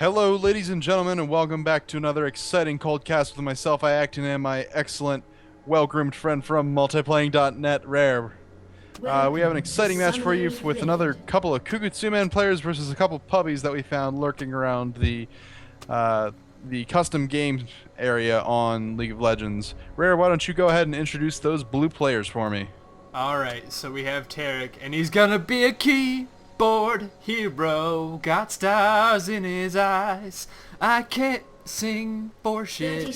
Hello, ladies and gentlemen, and welcome back to another exciting Coldcast with myself, Iaqton, and my excellent, well-groomed friend from multiplaying.net, Rare. We have an exciting match for you with another couple of Kugutsumen players versus a couple puppies that we found lurking around the custom game area on League of Legends. Rare, why don't you go ahead and introduce those blue players for me? Alright, so we have Tarek, and he's gonna be a keyboard hero. Got stars in his eyes. I can't sing for shit.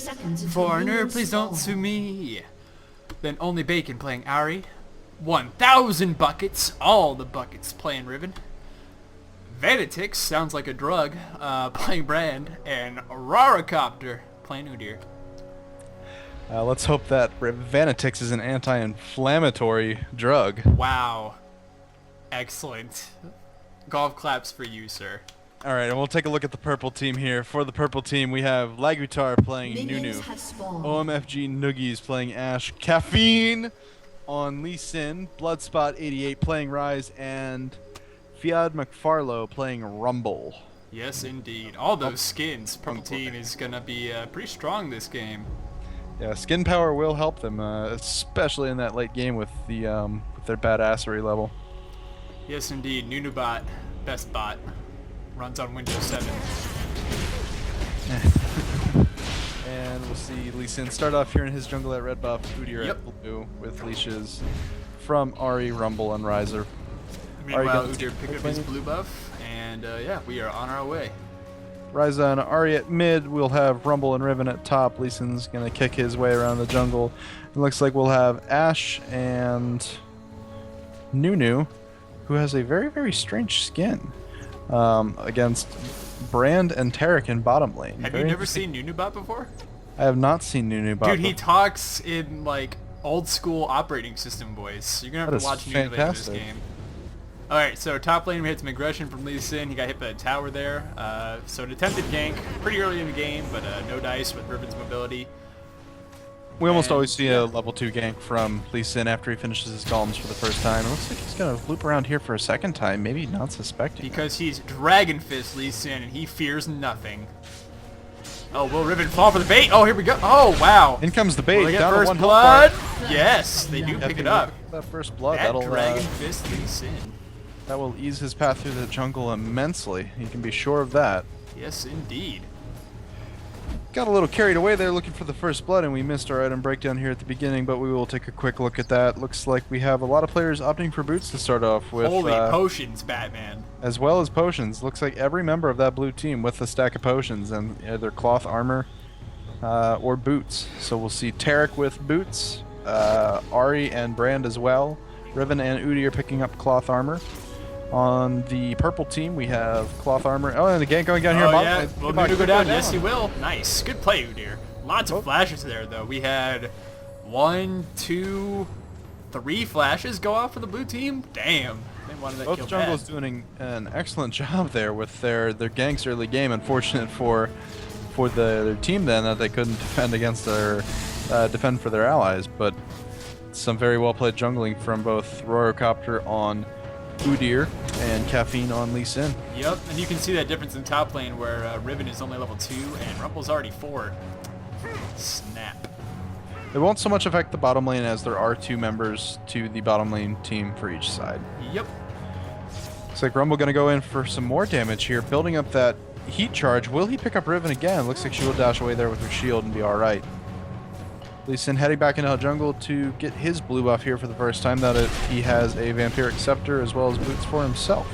Foreigner, please don't sue me. Then only Bacon playing Ari. 1,000 buckets, all the buckets playing Riven. Vanitix sounds like a drug, playing Brand, and Raracopter playing Udyr. Let's hope that Vanitix is an anti-inflammatory drug. Wow. Excellent. Golf claps for you, sir. Alright, and we'll take a look at the purple team here. For the purple team, we have Lagutar playing Nunu, OMFG Noogies playing Ashe, Caffeine on Lee Sin, Bloodspot88 playing Rise, and Fiad McFarlow playing Rumble. Yes, indeed. All those skins. Purple team is going to be pretty strong this game. Yeah, skin power will help them, especially in that late game with their badassery level. Yes, indeed. Nunubot, best bot, runs on Windows 7. And we'll see Lee Sin start off here in his jungle at red buff, Udyr at blue with leashes from Ari, Rumble, and Riser. Meanwhile, Udyr picked up his blue buff, and yeah, we are on our way. Ryza and Ari at mid, we'll have Rumble and Riven at top. Lee Sin's going to kick his way around the jungle. It looks like we'll have Ashe and Nunu, who has a very, very strange skin, against Brand and Tarek in bottom lane. Have you never seen Nunubot before? I have not seen Nunubot. Dude, he talks in, like, old school operating system voice. You're going to have to watch Nunu later this game. Alright, so top lane we had some aggression from Lee Sin. He got hit by a tower there. So an attempted gank pretty early in the game, but no dice with Riven's mobility. We almost always see a level 2 gank from Lee Sin after he finishes his golems for the first time. It looks like he's going to loop around here for a second time, maybe not suspecting. Because he's Dragon Fist Lee Sin and he fears nothing. Oh, will Riven fall for the bait? Oh, here we go. Oh, wow. In comes the bait. Will Down to first one blood. health bar. Yes, they do pick it up. That first blood, That Dragon Fist Lee Sin. That will ease his path through the jungle immensely. You can be sure of that. Yes, indeed. Got a little carried away there looking for the first blood, and we missed our item breakdown here at the beginning, but we will take a quick look at that. Looks like we have a lot of players opting for boots to start off with. Holy potions, Batman. As well as potions. Looks like every member of that blue team with a stack of potions and either cloth armor or boots. So we'll see Tarek with boots, Ari and Brand as well. Riven and Udyr are picking up cloth armor. On the purple team, we have cloth armor. Oh, and the gank going down here. Oh, yeah. Will Udyr go down? Yes, he will. Nice. Good play, Udyr. Lots of flashes there, though. We had 1, 2, 3 flashes go off for the blue team. Damn. They wanted that Both jungles doing an excellent job there with their ganks early game. Unfortunate for their team then that they couldn't defend against defend for their allies. But some very well played jungling from both Rorocopter on Udyr and Caffeine on Lee Sin. Yep, and you can see that difference in top lane where Riven is only level 2 and Rumble's already 4. Snap. It won't so much affect the bottom lane as there are 2 members to the bottom lane team for each side. Yep. Looks like Rumble going to go in for some more damage here, building up that heat charge. Will he pick up Riven again? Looks like she will dash away there with her shield and be alright. Lee Sin heading back into the jungle to get his blue buff here for the first time. He has a Vampiric Scepter as well as boots for himself.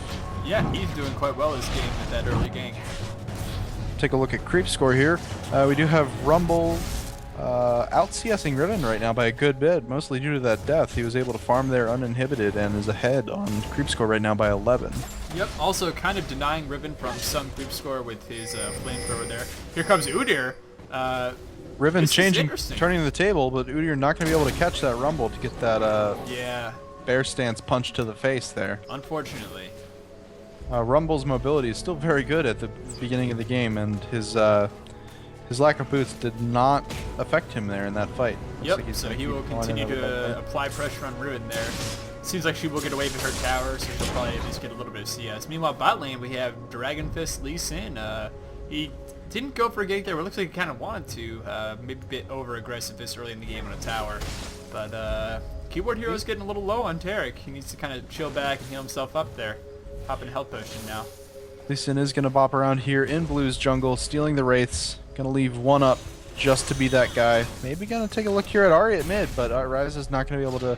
Yeah, he's doing quite well this game with that early gank. Take a look at creep score here. We do have Rumble out CSing Riven right now by a good bit, mostly due to that death. He was able to farm there uninhibited and is ahead on creep score right now by 11. Yep, also kind of denying Riven from some creep score with his flamethrower there. Here comes Udyr. Riven turning the table, but Udyr not going to be able to catch that Rumble to get that bear stance punch to the face there. Unfortunately. Rumble's mobility is still very good at the beginning of the game, and his lack of boots did not affect him there in that fight. Yep, like so he will continue to apply pressure on Riven there. Seems like she will get away with her tower, so she'll probably at least get a little bit of CS. Meanwhile, bot lane, we have Dragon Fist Lee Sin He didn't go for a gank there, but it looks like he kind of wanted to. Maybe a bit over-aggressive this early in the game on a tower. But Keyboard Hero's getting a little low on Tarek. He needs to kind of chill back and heal himself up there. Popping a health potion now. Lee Sin is going to bop around here in Blue's jungle, stealing the Wraiths. Going to leave one up just to be that guy. Maybe going to take a look here at Ahri at mid, but Ryze is not going to be able to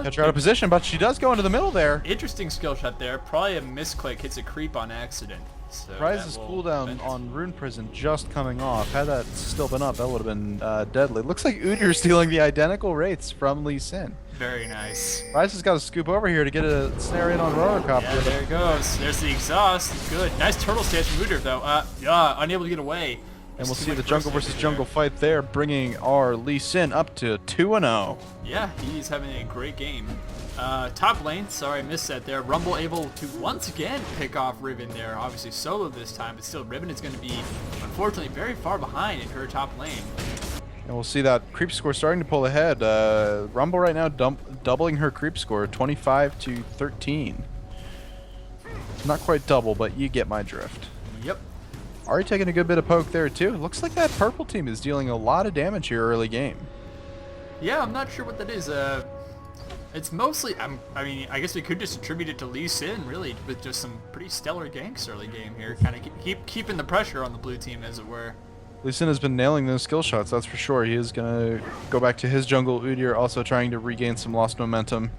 catch her out of position, but she does go into the middle there. Interesting skill shot there. Probably a misclick, hits a creep on accident. So Ryze's cooldown on Rune Prison just coming off. Had that still been up, that would have been deadly. Looks like Udyr stealing the identical Wraiths from Lee Sin. Very nice. Ryze has got to scoop over here to get a snare in on Rorokop. Yeah, there it goes. There's the exhaust. Good. Nice turtle stance from Udyr, though. Unable to get away. And we'll see the jungle versus jungle fight there, bringing our Lee Sin up to 2-0. Yeah, he's having a great game. Top lane, sorry I missed that there. Rumble able to once again pick off Riven there. Obviously solo this time, but still Riven is going to be, unfortunately, very far behind in her top lane. And we'll see that creep score starting to pull ahead. Rumble right now doubling her creep score, 25 to 13. Not quite double, but you get my drift. Yep. Ahri taking a good bit of poke there too. Looks like that purple team is dealing a lot of damage here early game. Yeah, I'm not sure what that is. It's mostly, I mean, I guess we could just attribute it to Lee Sin, really, with just some pretty stellar ganks early game here. Kind of keeping the pressure on the blue team, as it were. Lee Sin has been nailing those skill shots, that's for sure. He is going to go back to his jungle. Udyr also trying to regain some lost momentum.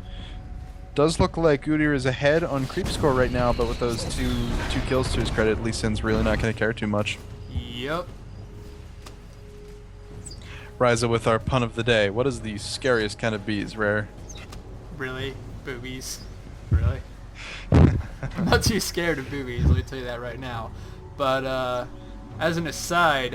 Does look like Udyr is ahead on creep score right now, but with those two kills to his credit, Lee Sin's really not going to care too much. Yep. Ryza with our pun of the day. What is the scariest kind of bees, Rare? Really? Boobies? Really? I'm not too scared of boobies, let me tell you that right now. But as an aside,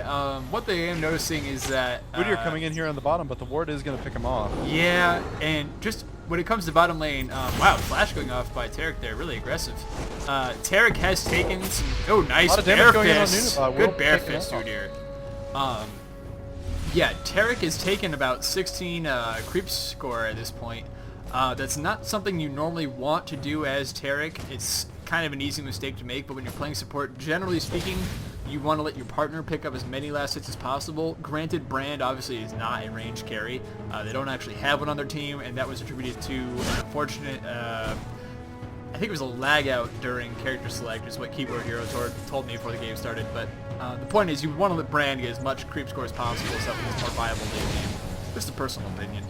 what they am noticing is that Udyr coming in here on the bottom, but the ward is going to pick him off. Yeah, and just when it comes to bottom lane, wow, flash going off by Tarek there, really aggressive. Tarek has taken some, nice bear fist. Good bear fist, Udyr. Yeah, Tarek has taken about 16 creep score at this point. That's not something you normally want to do as Tarek. It's kind of an easy mistake to make, but when you're playing support, generally speaking, you want to let your partner pick up as many last hits as possible. Granted, Brand obviously is not a range carry. They don't actually have one on their team, and that was attributed to an unfortunate, I think it was a lag out during character select, is what Keyboard Hero told me before the game started. But the point is, you want to let Brand get as much creep score as possible, so it's more viable late game. Just a personal opinion.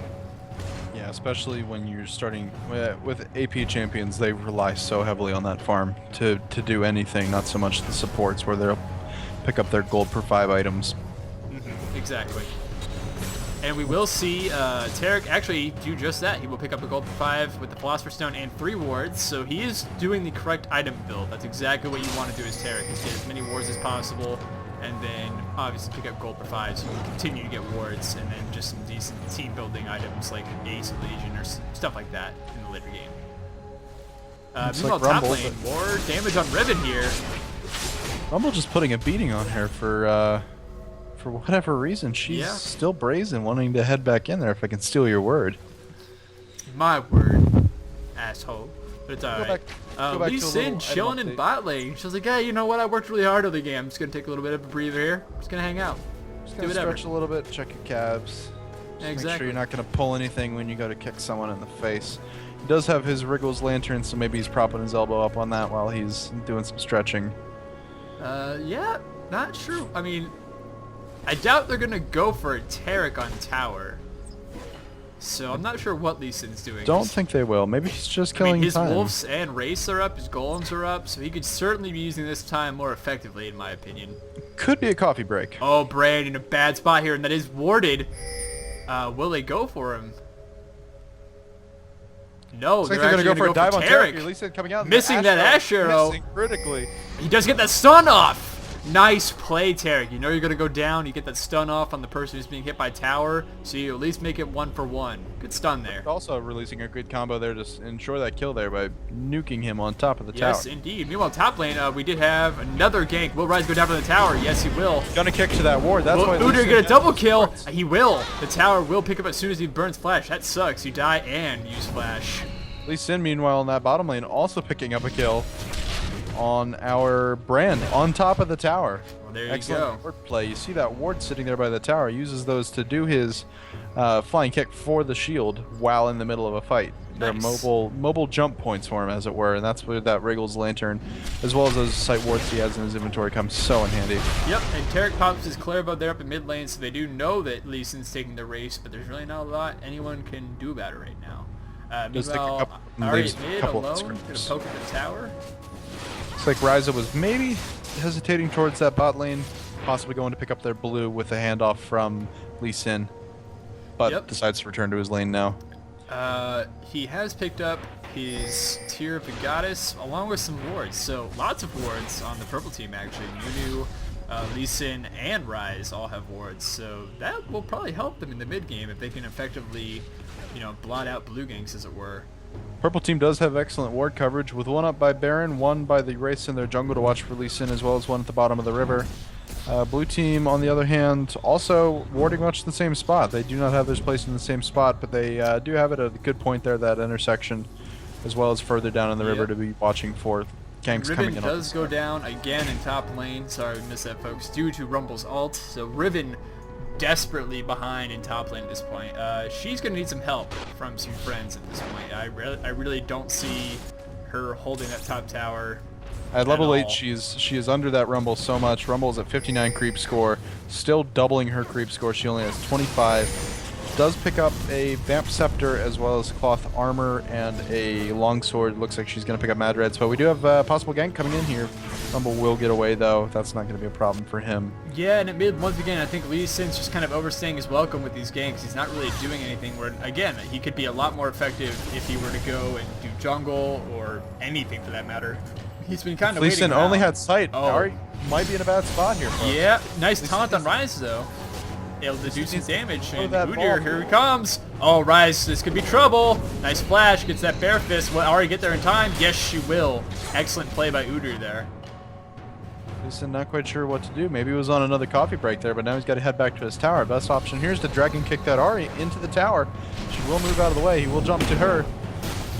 Yeah, especially when you're starting with AP champions, they rely so heavily on that farm to do anything, not so much the supports where they'll pick up their gold per 5 items. Exactly. And we will see Tarek actually do just that. He will pick up a gold per 5 with the Philosopher's Stone and 3 wards, so he is doing the correct item build. That's exactly what you want to do as Tarek, is get as many wards as possible, and then obviously pick up gold per 5 so you can continue to get wards, and then just some decent team building items like Ace of Legion or stuff like that in the later game. Meanwhile, top lane, more damage on Riven here. Rumble just putting a beating on her for whatever reason. She's still brazen, wanting to head back in there, if I can steal your word. My word, asshole. But it's alright. Go back Lee Sin chilling in bot lane. She was like, hey, you know what? I worked really hard on the game. I'm just going to take a little bit of a breather here. I'm just going to hang out. Just going to stretch a little bit, check your calves. Make sure you're not going to pull anything when you go to kick someone in the face. He does have his Wriggles lantern, so maybe he's propping his elbow up on that while he's doing some stretching. Yeah, not sure. I mean, I doubt they're going to go for a Tarek on tower. So I'm not sure what Lee Sin's doing. Don't think they will. Maybe he's just killing his time. wolves and Wraiths are up, his golems are up, so he could certainly be using this time more effectively, in my opinion. Could be a coffee break. Oh, Brand in a bad spot here, and that is warded. Will they go for him? No, they're going to go for a dive on Tarek. Lee Sin coming out. Missing that Ash Arrow. Missing critically. He does get that stun off. Nice play, Tarek. You know you're going to go down. You get that stun off on the person who's being hit by tower, so you at least make it 1-for-1. Good stun there. Also releasing a good combo there to ensure that kill there by nuking him on top of the tower. Yes, indeed. Meanwhile, top lane, we did have another gank. Will Ryze go down to the tower? Yes, he will. Gonna kick to that ward. That's why Udyr get a double kill. He will. The tower will pick up as soon as he burns flash. That sucks. You die and use flash. Lee Sin, meanwhile, in that bottom lane, also picking up a kill. on our Brand on top of the tower. Well, there you Excellent go. ward play. You see that ward sitting there by the tower. He uses those to do his flying kick for the shield while in the middle of a fight. They're Nice. mobile jump points for him, as it were, and that's where that Wriggle's Lantern, as well as those sight wards he has in his inventory, comes so in handy. Yep, and Tarek pops his Clairbow there up in mid lane, so they do know that Lee Sin's taking the race, but there's really not a lot anyone can do about it right now. Just take a Meanwhile, couple- Ari leaves at a mid couple of alone, scrims. gonna poke at the tower. Looks like Ryza was maybe hesitating towards that bot lane, possibly going to pick up their blue with a handoff from Lee Sin, but Yep. decides to return to his lane now. He has picked up his Tear of the Goddess along with some wards, so lots of wards on the purple team actually. Nunu, Lee Sin, and Ryze all have wards, so that will probably help them in the mid game if they can effectively, you know, blot out blue ganks as it were. Purple team does have excellent ward coverage, with one up by Baron, one by the Wraiths in their jungle to watch for Lee Sin, as well as one at the bottom of the river. Blue team, on the other hand, also warding much the same spot. They do not have theirs placed in the same spot, but they do have it at a good point there, that intersection, as well as further down in the river Yep. to be watching for ganks coming Riven in. does go down again in top lane. Sorry we missed that, folks, due to Rumble's ult. So Riven desperately behind in top lane at this point. She's going to need some help from some friends at this point. I really don't see her holding that top tower. At level all. 8, she is under that Rumble so much. Rumble is at 59 creep score, still doubling her creep score. She only has 25. Does pick up a Vamp Scepter as well as cloth armor and a longsword. Looks like she's going to pick up Mad Reds, but we do have a possible gank coming in here. Rumble will get away though. That's not going to be a problem for him. Yeah, and at mid, once again, I think Lee Sin's just kind of overstaying his welcome with these ganks. He's not really doing anything where, again, he could be a lot more effective if he were to go and do jungle or anything for that matter. He's been kind of Lee waiting Sin around. only had sight. Oh. Ari might be in a bad spot here. Folks. Yeah, nice taunt on Ryze though. Able to do some damage, and that Udyr, ball. here he comes. Oh, Ryze, this could be trouble. Nice flash, gets that bear fist. Will Ari get there in time? Yes, she will. Excellent play by Udyr there. Lee Sin not quite sure what to do. Maybe he was on another coffee break there, but now he's got to head back to his tower. Best option here is to dragon kick that Ari into the tower. She will move out of the way. He will jump to her.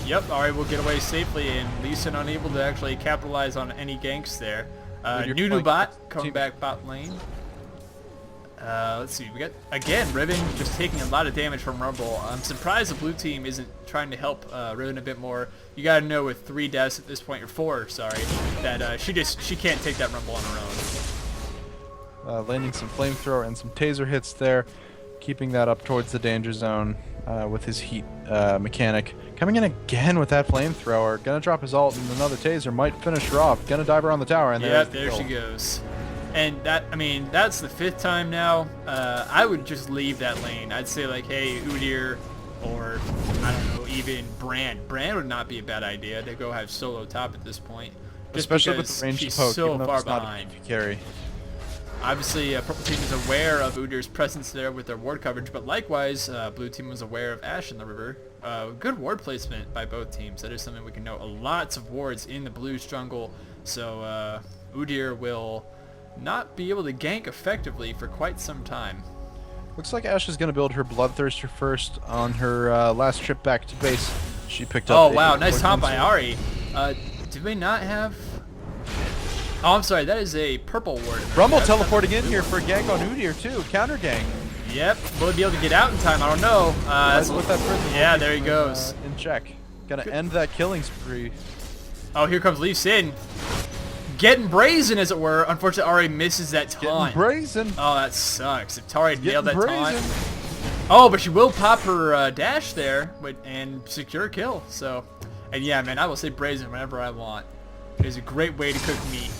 Yep, Ari will get away safely, and Lee Sin unable to actually capitalize on any ganks there. Udyr Nunu flank bot team. coming back bot lane. Let's see, we got, again, Riven just taking a lot of damage from Rumble. I'm surprised the blue team isn't trying to help Riven a bit more. You gotta know with 3 deaths at this point, or 4, sorry, that she can't take that Rumble on her own. Landing some flamethrower and some taser hits there, keeping that up towards the danger zone with his heat mechanic. Coming in again with that flamethrower, gonna drop his ult, and another taser might finish her off. Gonna dive her on the tower, and Yeah, there's the there she kill. goes. And that, I mean, that's the 5th time now. I would just leave that lane. I'd say like, hey, Udyr, or I don't know, even Brand. Brand would not be a bad idea to go have solo top at this point. Just Especially with because the range she's to poke, so even though far it's not behind. a beefy carry. Obviously, Purple Team is aware of Udyr's presence there with their ward coverage, but likewise, Blue Team was aware of Ashe in the river. Good ward placement by both teams. That is something we can note. Lots of wards in the Blues jungle, so Udyr will not be able to gank effectively for quite some time. Looks like Ashe is going to build her Bloodthirster first on her last trip back to base. She picked up. Oh a wow, nice poison taunt by sword. Ari. Did we not have... Oh, I'm sorry, that is a purple ward. Rumble That's teleporting not- in here for a gank on Udyr too. Counter gank. Yep, will he be able to get out in time? I don't know. Let's put that prison yeah, will there he keep goes. in check. Gonna end that killing spree. Oh, here comes Lee Sin. Getting brazen, as it were. Unfortunately, Ari misses that Getting taunt. brazen. Oh, that sucks. If Tari had nailed that Getting taunt. brazen. Oh, but she will pop her dash there and secure a kill. So, and yeah, man, I will say brazen whenever I want. It is a great way to cook meat.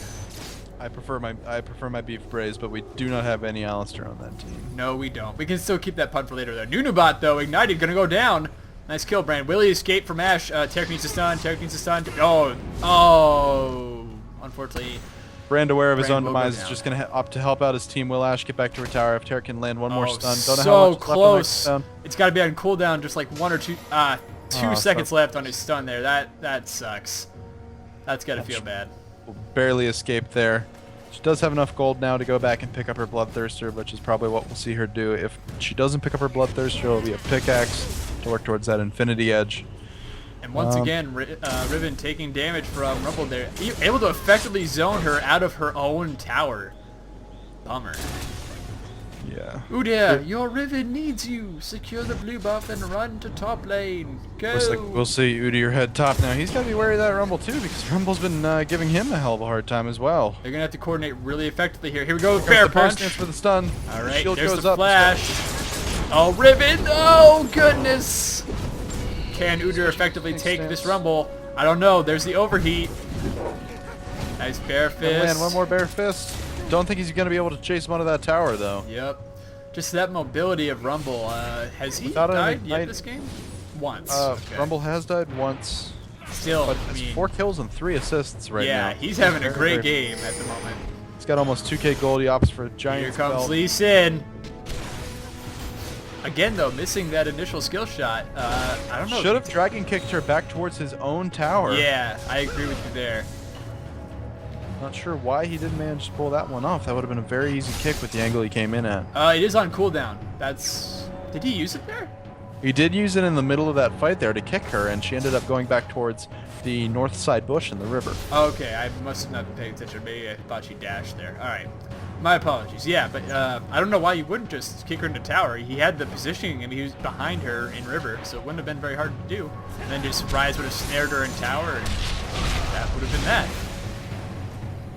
I prefer my beef braised, but we do not have any Alistair on that team. No, we don't. We can still keep that punt for later, though. Nunubot, though, ignited, gonna go down. Nice kill, Brand. Will he escape from Ashe? Tarek needs to stun. Tarek needs to stun. Oh, unfortunately. Brand aware of his Brand own will go demise is down. just gonna opt to help out his team. Will Ashe get back to her tower if Tarek can land one more stun? Don't know so how much is left on that close. cooldown. It's got to be on cooldown, just like 1 or 2 Oh, seconds so- left on his stun there. That sucks. That's got to feel bad. Barely escaped there. She does have enough gold now to go back and pick up her Bloodthirster, which is probably what we'll see her do. If she doesn't pick up her Bloodthirster, it'll be a pickaxe to work towards that Infinity Edge. And once again, Riven taking damage from Rumble there. Able to effectively zone her out of her own tower. Bummer. Yeah. Udyr, your Riven needs you. Secure the blue buff and run to top lane. Go. Looks like we'll see Udyr head top now. He's got to be wary of that Rumble too, because Rumble's been giving him a hell of a hard time as well. They're going to have to coordinate really effectively here. Here we go with Bear Bear Punch. Punch for the stun. All right, Shield there's goes the up. flash. Oh, Riven. Oh, goodness. Can Udyr effectively take this Rumble? I don't know. There's the overheat. Nice Bear Fist. Man, one more Bear Fist. Don't think he's going to be able to chase him out of that tower, though. Yep. Just that mobility of Rumble. Has he Without died yet this game? Once. Okay. Rumble has died once. Still, But I mean, 4 kills and 3 assists right now. yeah, he's having a great very- game at the moment. He's got almost 2k gold. He opts for a giant Here comes spell. Lee Sin. Again, though, missing that initial skill shot. I don't know. Should have dragon kicked her back towards his own tower. Yeah, I agree with you there. Not sure why he didn't manage to pull that one off. That would have been a very easy kick with the angle he came in at. It is on cooldown. Did he use it there? He did use it in the middle of that fight there to kick her, and she ended up going back towards the north side bush in the river. Okay, I must have not been paying attention. Maybe I thought she dashed there. All right. My apologies. Yeah, but I don't know why you wouldn't just kick her into tower. He had the positioning, and he was behind her in river, so it wouldn't have been very hard to do. And then just Rise would have snared her in tower, and that would have been that.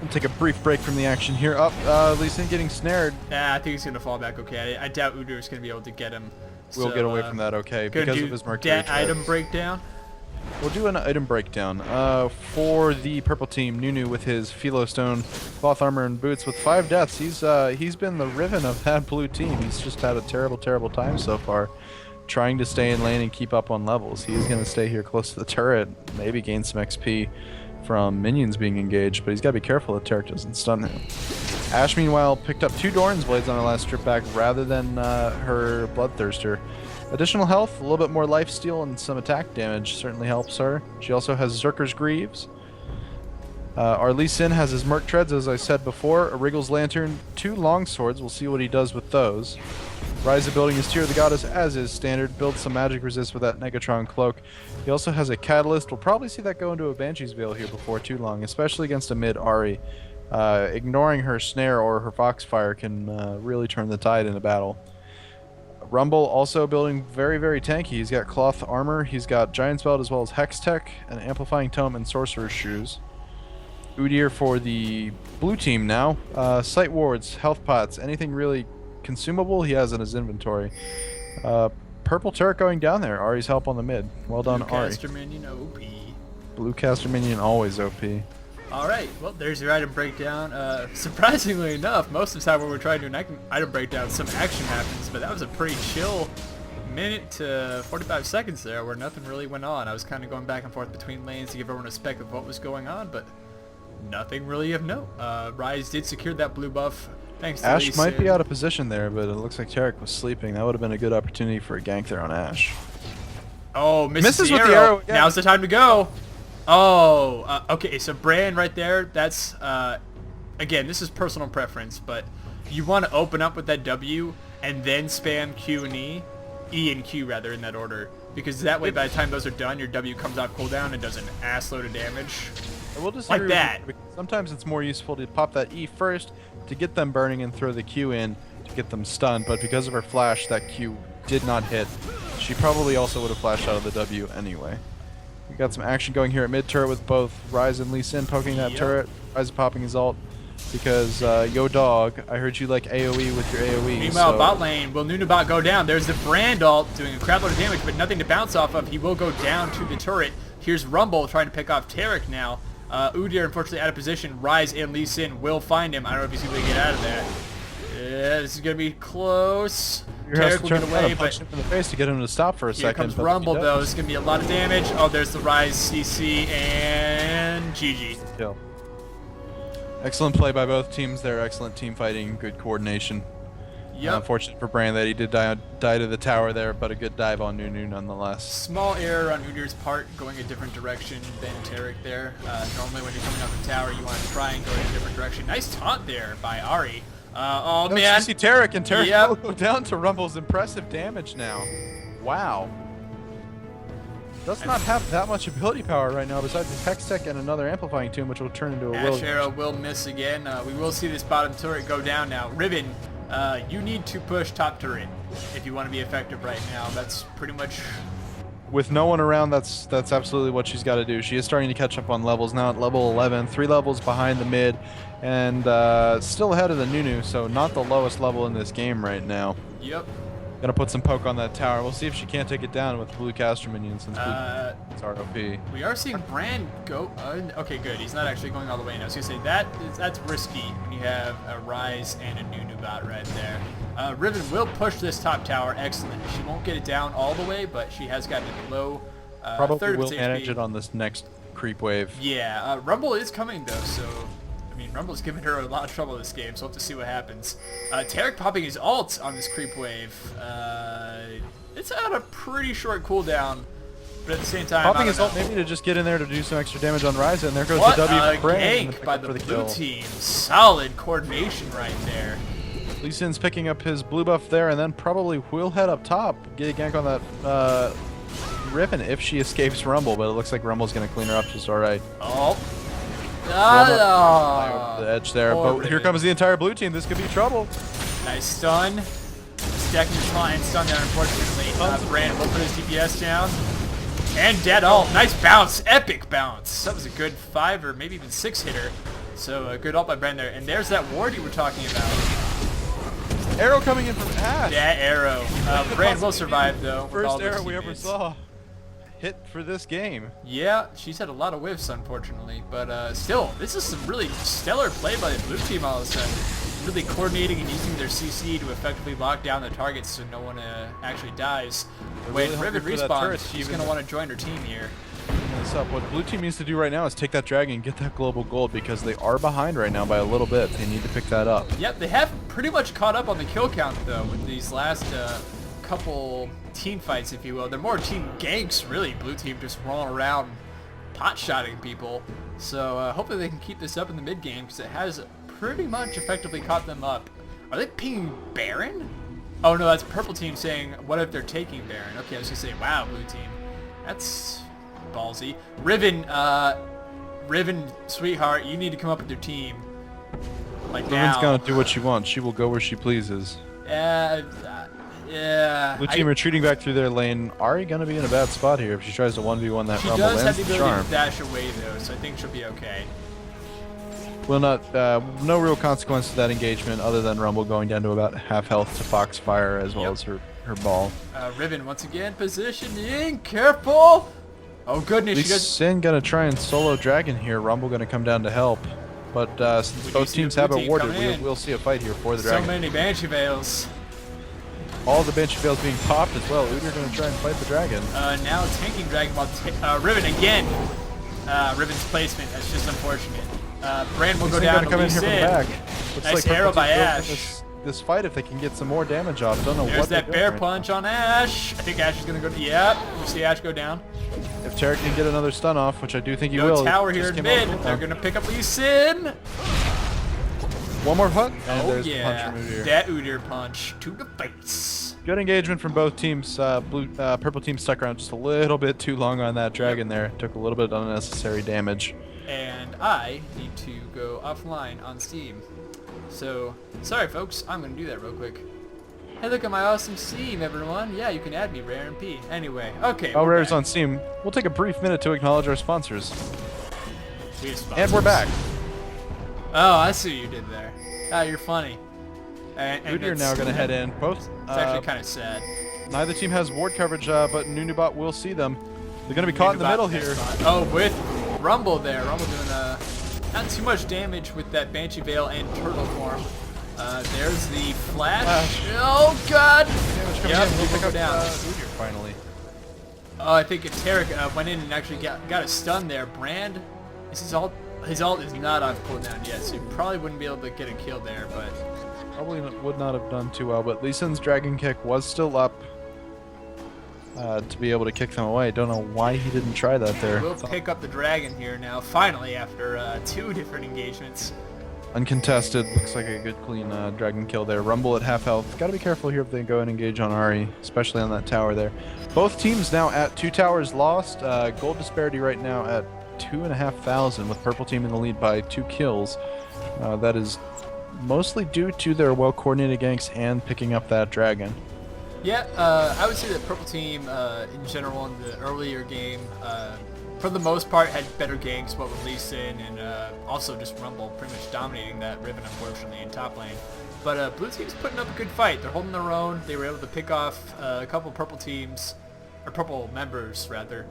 We'll take a brief break from the action here. Lee Sin getting snared. Yeah, I think he's going to fall back okay. I doubt Udyr is going to be able to get him. We'll get away from that okay because of his Mercury. Item breakdown. We'll do an item breakdown. For the purple team, Nunu with his Philostone cloth armor and boots with 5 deaths. He's been the Riven of that blue team. He's just had a terrible, terrible time so far, trying to stay in lane and keep up on levels. He's going to stay here close to the turret, maybe gain some XP from minions being engaged, but he's got to be careful that Taric doesn't stun him. Ashe, meanwhile, picked up 2 Doran's Blades on her last strip back rather than her Bloodthirster. Additional health, a little bit more lifesteal, and some attack damage certainly helps her. She also has Zerker's Greaves. Our Lee Sin has his Merc Treads, as I said before, a Wriggle's Lantern, 2 Longswords. We'll see what he does with those. Rise of building his Tear of the Goddess as is standard. Builds some magic resist with that Negatron Cloak. He also has a Catalyst. We'll probably see that go into a Banshee's Veil here before too long, especially against a mid Ahri. Ignoring her Snare or her Foxfire can really turn the tide in a battle. Rumble also building very, very tanky. He's got Cloth Armor, he's got Giant's Belt as well as Hex Tech, an Amplifying Tome, and Sorcerer's Shoes. Udyr for the blue team now. Sight Wards, Health Pots, anything really consumable he has in his inventory. Purple turret going down there. Ahri's help on the mid. Well done, Ahri. Caster minion OP. Blue caster minion always OP. Alright, well there's your item breakdown. Surprisingly enough, most of the time when we're trying to do an item breakdown, some action happens, but that was a pretty chill minute to 45 seconds there where nothing really went on. I was kind of going back and forth between lanes to give everyone a spec of what was going on, but nothing really of note. Rise did secure that blue buff. Thanks to Ashe Lee might Sin. be out of position there, but it looks like Taric was sleeping. That would have been a good opportunity for a gank there on Ashe. Oh, misses the with arrow. the arrow again. Now's the time to go. Oh, okay, so Bran right there, that's, again, this is personal preference, but you want to open up with that W and then spam Q and E and Q rather in that order, because that way by the time those are done, your W comes off cooldown and does an ass load of damage. We'll just Like that. Sometimes it's more useful to pop that E first to get them burning and throw the Q in to get them stunned, but because of her flash, that Q did not hit. She probably also would have flashed out of the W anyway. We got some action going here at mid turret with both Rise and Lee Sin poking that turret. Rise popping his ult because, yo dog, I heard you like AoE with your AoE. Meanwhile, bot lane, will Nunabot go down? There's the Brand ult doing a crap load of damage, but nothing to bounce off of. He will go down to the turret. Here's Rumble trying to pick off Taric now. Udyr, unfortunately, out of position. Rise and Lee Sin will find him. I don't know if he's going to get out of that. Yeah, this is going to be close. Taric will get away, but him in the face to get him to stop for a here second. comes Rumble, though. This is going to be a lot of damage. Oh, there's the Rise CC and GG. Kill. Excellent play by both teams there. Excellent team fighting. Good coordination. Yep. Unfortunate for Bran that he did die to the tower there, but a good dive on Nunu nonetheless. Small error on Udyr's part, going a different direction than Taric there. Normally when you're coming off the tower, you want to try and go in a different direction. Nice taunt there by Ahri. Oh, man. You see Taric, and Taric Yep. will go down to Rumble's impressive damage now. Wow. Does not have that much ability power right now besides his Hex Tech and another Amplifying Tomb, which will turn into a will. Ash Arrow will miss again. We will see this bottom turret go down now. Riven, you need to push top turret if you want to be effective right now. That's pretty much... With no one around, that's absolutely what she's got to do. She is starting to catch up on levels now at level 11, 3 levels behind the mid, and still ahead of the Nunu, so not the lowest level in this game right now. Yep. Gonna put some poke on that tower. We'll see if she can't take it down with blue caster minions since it's ROP. We are seeing Brand go... okay, good. He's not actually going all the way now. I was going to say, that's risky when you have a Rise and a Nunu bot right there. Riven will push this top tower. Excellent. She won't get it down all the way, but she has gotten it low. Probably will manage it on this next creep wave. Yeah, Rumble is coming, though, so... I mean, Rumble's giving her a lot of trouble this game, so we'll have to see what happens. Tarek popping his ult on this creep wave. It's at a pretty short cooldown, but at the same time, popping his ult maybe to just get in there to do some extra damage on Ryza, and there goes what the W a for Brand. gank by the blue team. Solid coordination right there. Lee Sin's picking up his blue buff there, and then probably will head up top, get a gank on that Riven if she escapes Rumble, but it looks like Rumble's going to clean her up just alright. Oh. Over the edge there, but Riven. here comes the entire blue team. This could be trouble. Nice stun. Stacking the client stun down, unfortunately. Brand will put his DPS down. And dead ult. Nice bounce. Epic bounce. That was a good 5 or maybe even 6 hitter. So a good ult by Brand there. And there's that ward you were talking about. Arrow coming in from Ash. That arrow. Brand will survive though. First arrow we ever saw hit for this game. Yeah, she's had a lot of whiffs, unfortunately, but still, this is some really stellar play by the blue team all of a sudden. Really coordinating and using their CC to effectively lock down the targets so no one actually dies. When really Riven respawns, she's going to want to join her team here. This up. What blue team needs to do right now is take that dragon and get that global gold because they are behind right now by a little bit. They need to pick that up. Yep, they have pretty much caught up on the kill count, though, with these last couple team fights, if you will. They're more team ganks, really. Blue team just rolling around pot-shotting people. So hopefully they can keep this up in the mid-game because it has pretty much effectively caught them up. Are they pinging Baron? Oh no, that's purple team saying, what if they're taking Baron? Okay, I was going to say, wow, blue team. That's ballsy. Riven, Riven, sweetheart, you need to come up with your team. Like Riven's now. going to do what she wants. She will go where she pleases. Yeah. Blue team retreating back through their lane. Ari gonna be in a bad spot here if she tries to 1v1 that She Rumble does have and the the ability charm. to dash away though, so I think she'll be okay. Will not, no real consequence to that engagement other than Rumble going down to about half health to Foxfire as well as her ball. Riven once again positioning. Careful! Oh goodness, she does. Sin gonna try and solo Dragon here. Rumble gonna come down to help. But since We do both see teams the have blue team awarded, coming in. we'll see a fight here for the So Dragon. many Banshee Veils. All the Banshee Veils being popped as well. Udyr gonna try and fight the Dragon. Now tanking Dragon Ball. Riven again. Riven's placement. That's just unfortunate. Brand will go Sin down gonna come to in here from the Lee back. Sin. Looks Nice like arrow Purple by team's gonna Ash. win this fight if they can get some more damage off. Don't know There's what that they're bear doing. punch on Ash. I think Ash is going to go. Yep. You see Ash go down. If Tarek can get another stun off, which I do think he No will. tower he here just in came mid. off They're cooldown. going to pick up Lee Sin. One more hook. And Oh there's the yeah. punch from Udyr. That Udyr punch to the face. Good engagement from both teams. Purple team stuck around just a little bit too long on that dragon there. Took a little bit of unnecessary damage. And I need to go offline on Steam. So, sorry folks, I'm going to do that real quick. Hey, look at my awesome Steam, everyone. Yeah, you can add me, Rare and P. Anyway, okay. While we're Rare's back. on Steam, we'll take a brief minute to acknowledge our sponsors. We have And we're sponsors. back. Oh, I see what you did there. Ah, you're funny. And Udyr it's- now going to head in. Both. It's actually kind of sad. Neither team has ward coverage, but Nunubot will see them. They're going to be caught in the middle here. Oh, with Rumble there. Rumble doing not too much damage with that Banshee Veil and Turtle form. There's the flash. Oh God! Damage coming Yep, in. We'll we'll pick go up down. Udyr finally. Oh, I think Tarek went in and actually got a stun there. Brand, his ult is not on cooldown yet, so he probably wouldn't be able to get a kill there. But Probably would not have done too well, but Lee Sin's Dragon Kick was still up to be able to kick them away. Don't know why he didn't try that there. we'll pick up the dragon here now, finally, after 2 different engagements. Uncontested. Looks like a good clean dragon kill there. Rumble at half health. Got to be careful here if they go and engage on Ari, especially on that tower there. Both teams now at 2 towers lost. Gold disparity right now at 2,500 with purple team in the lead by 2 kills. That is mostly due to their well-coordinated ganks and picking up that dragon. Yeah, I would say that purple team in general in the earlier game, for the most part, had better ganks, what with Lee Sin and also just Rumble pretty much dominating that Riven, unfortunately, in top lane. But blue team's putting up a good fight. They're holding their own. They were able to pick off a couple purple teams, or purple members rather,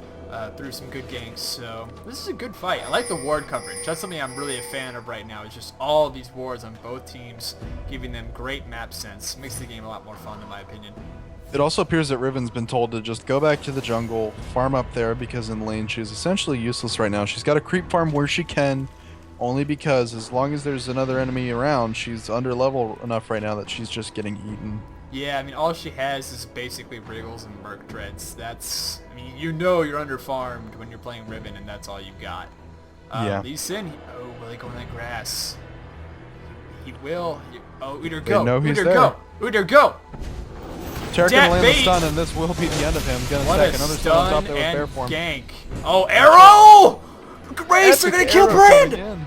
through some good ganks. So this is a good fight. I like the ward coverage. That's something I'm really a fan of right now. It's just all of these wards on both teams, giving them great map sense. Makes the game a lot more fun, in my opinion. It also appears that Riven's been told to just go back to the jungle, farm up there, because in lane she's essentially useless right now. She's got to creep farm where she can, only because as long as there's another enemy around, she's under level enough right now that she's just getting eaten. Yeah, I mean, all she has is basically Wriggles and Merc Dreads. That's, I mean, you know you're under-farmed when you're playing Riven, and that's all you got. Yeah. Lee Sin, will he go in that grass? He will. Oh, Udyr, They know go. he's Udyr, there. go. Udyr, go. Tarek Dat gonna land the bait. stun, and this will be the end of him. Gonna What stack a another stun on top stun there with bear and form. gank. Oh, arrow! Race, they're Epic gonna kill arrow Brand! coming in.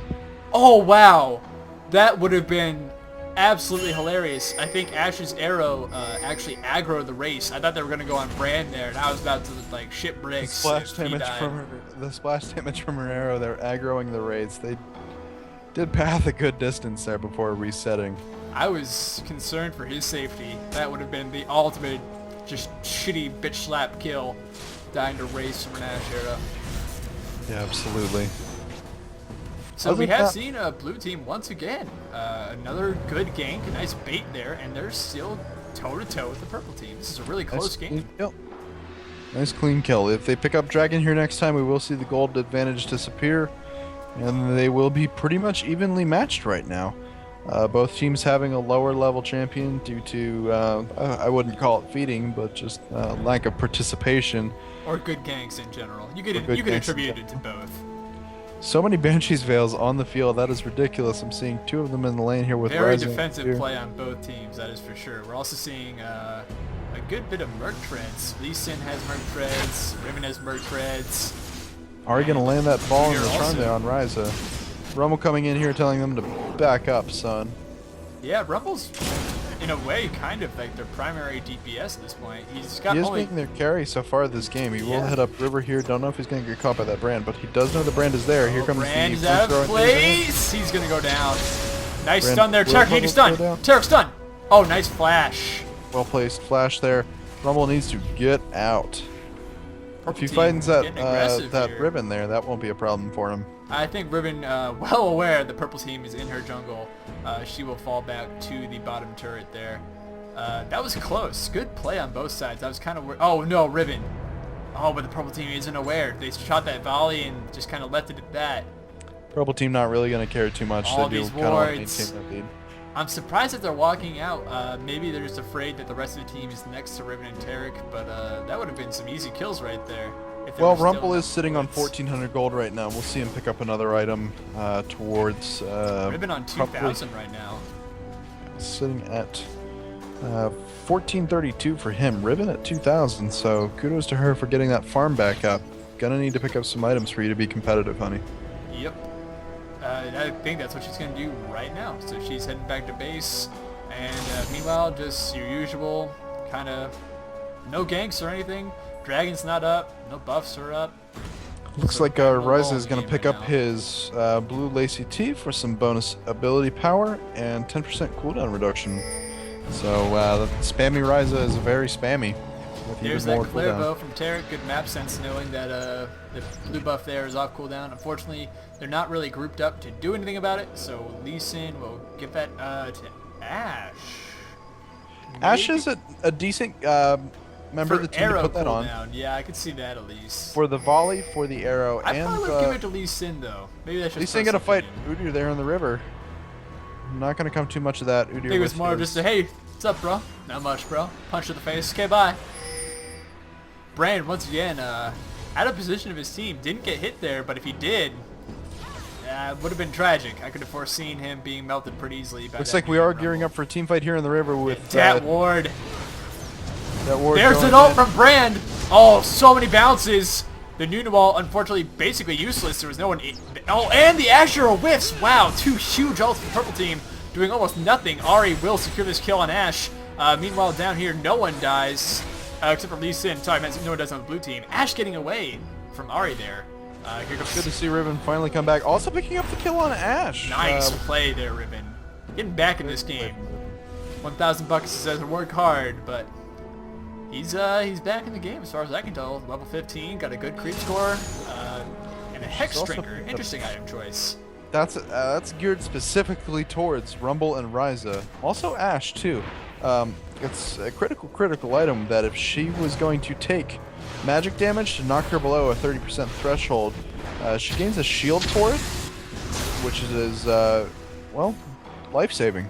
Oh, wow. That would have been absolutely hilarious. I think Ash's arrow actually aggroed the race. I thought they were going to go on Brand there, and I was about to, like, shit The bricks. splash if he damage died. from her arrow. They're aggroing the raids. They did path a good distance there before resetting. I was concerned for his safety. That would have been the ultimate just shitty bitch slap kill. Dying to race from an Ash arrow. Yeah, absolutely. So Other we than have that- seen a blue team once again. Another good gank, a nice bait there, and they're still toe-to-toe with the purple team. This is a really close game. Clean kill. Nice clean kill. If they pick up Dragon here next time, we will see the gold advantage disappear, and they will be pretty much evenly matched right now. Both teams having a lower level champion due to, I wouldn't call it feeding, but just lack of participation. Or good ganks in general. You could good you could ganks in attribute it to both. So many Banshees Veils on the field, that is ridiculous. I'm seeing 2 of them in the lane here with Very Rising defensive here. play on both teams, that is for sure. We're also seeing a good bit of Merc Treads. Lee Sin has Merc Treads, Riven has Merc Treads. Are you going to land that ball in Here the also. turn there on Ryza? Rumble coming in here telling them to back up, son. Yeah, Rumble's in a way kind of like their primary DPS at this point. He's got He is only making their carry so far this game. He will Yeah. head up river here. Don't know if he's going to get caught by that brand, but he does know the brand is there. Here comes Brand is the out flamethrower of into his hand. place. He's gonna go down. Nice Brand stun there. will Tarek, need a stun. go down. Tarek stun. Oh, nice flash. Well placed flash there. Rumble needs to get out. If he team finds that getting aggressive that here. ribbon there, that won't be a problem for him. I think Riven, well aware the purple team is in her jungle. She will fall back to the bottom turret there. That was close. Good play on both sides. I was kind of worried. Oh no, Riven. Oh, but the purple team isn't aware. They shot that volley and just kind of left it at that. Purple team not really going to care too much. All They do these kind of want to wards. maintain that lead. I'm surprised that they're walking out. Maybe they're just afraid that the rest of the team is next to Riven and Tarek, but that would have been some easy kills right there. if there Well, were still Rumble is enough sitting on bullets. 1,400 gold right now. We'll see him pick up another item towards... Riven on probably 2,000 right now. sitting at 1432 for him. Riven at 2,000, so kudos to her for getting that farm back up. Gonna need to pick up some items for you to be competitive, honey. Yep. I think that's what she's going to do right now. So she's heading back to base. And meanwhile, just your usual kind of no ganks or anything. Dragon's not up. No buffs are up. Looks So like no Ryza ball is going game to pick right up now. his blue lacy tee for some bonus ability power and 10% cooldown reduction. So spammy Ryza is very spammy. With There's even that more clear cooldown. bow from Tarek. Good map sense knowing that the blue buff there is off cooldown. Unfortunately, they're not really grouped up to do anything about it. So Lee Sin will give that to Ash. Ash Maybe is a decent member of for the team to arrow put that on. cooldown. Yeah, I could see that at least. For the volley, for the arrow, I and probably would give it to Lee Sin though. Maybe that's just Lee Sin gonna personal fight opinion. Udyr there in the river. Not gonna come too much of that. Udyr I think it was with more of his- just a, hey, what's up, bro? Not much, bro. Punch to the face. Okay, bye. Brand, once again, out of position of his team. Didn't get hit there, but if he did, would have been tragic. I could have foreseen him being melted pretty easily. By Looks that like we are Rumble. gearing up for a team fight here in the river with that ward. That ward. There's going an ult in. from Brand. Oh, so many bounces. The Nuna wall, unfortunately, basically useless. There was no one. Oh, and the Azure whiffs. Wow, 2 huge ults from the purple team, doing almost nothing. Ahri will secure this kill on Ashe. Meanwhile, down here, no one dies, except for Lee Sin. Sorry, no one does on the blue team. Ashe getting away from Ahri there. Here comes. Good to see Riven finally come back. Also picking up the kill on Ashe. Nice play there, Riven. Getting back in this game. 1,000 bucks says work hard, but he's back in the game as far as I can tell. Level 15, got a good creep score, and a Hex Drinker. Interesting item choice. That's geared specifically towards Rumble and Ryza. Also Ashe too. It's a critical item that if she was going to take magic damage to knock her below a 30% threshold, she gains a shield for it, which is well, life-saving.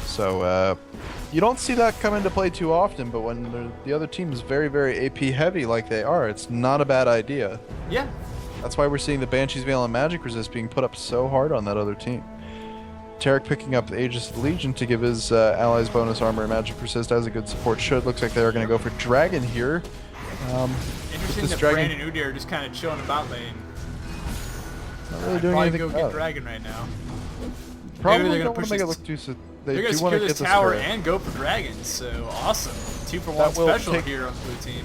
So you don't see that come into play too often, but when the other team is very AP heavy like they are, it's not a bad idea. Yeah. That's why we're seeing the Banshee's Veil and Magic Resist being put up so hard on that other team. Tarek picking up the Aegis of the Legion to give his allies bonus armor and Magic Resist as a good support should. Looks like they're going to go for Dragon here. Interesting that Brand and Udyr are just kind of chilling about lane. Not really doing probably anything go about get it. Dragon right now. Probably Maybe they're don't gonna want to make it this- look too... They're They going to do want secure to get this tower this and go for Dragons, so awesome. 2-for-1 That will special take- here on the blue team.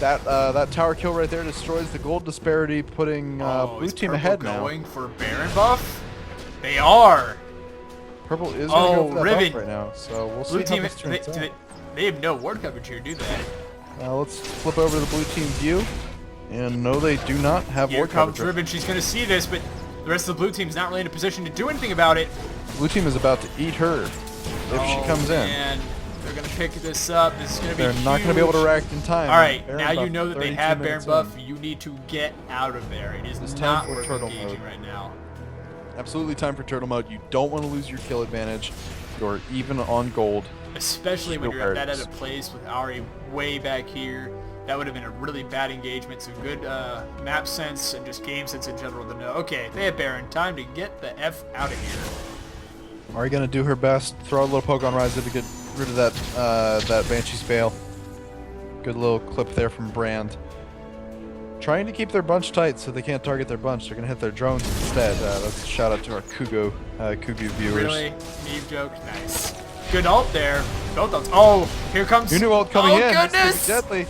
That tower kill right there destroys the gold disparity, putting blue is team Purple ahead now. going for Baron buff? They are! Purple is going to go for that Riven. buff right now, so we'll see Blue how team, this turns out. they have no ward coverage here, do they? Let's flip over to the blue team view, and no, they do not have Here ward comes coverage. Riven. She's going to see this, but the rest of the blue team's not really in a position to do anything about it. Blue team is about to eat her if she comes in. And they're going to pick this up. This is going to be They're not going to be able to huge. react in time. All right, Baron now you buff, know that they 32 have Baron minutes buff. in. You need to get out of there. It is It's time not for worth turtle engaging mode. right now. Absolutely time for turtle mode. You don't want to lose your kill advantage. You're even on gold. Especially when Skill you're at that parries. out of place with Ahri way back here. That would have been a really bad engagement. So good map sense and just game sense in general to know, okay, they have Baron. Time to get the F out of here. Are going to do her best. Throw a little poke on Ryza to get rid of that Banshee's Veil. Good little clip there from Brand. Trying to keep their bunch tight so they can't target their bunch. They're going to hit their drones instead. That's a shout out to our Kugu viewers. Really? Meme joke? Nice. Good ult there. Both ults. Oh, here comes... New ult coming in. Oh, It's goodness! deadly.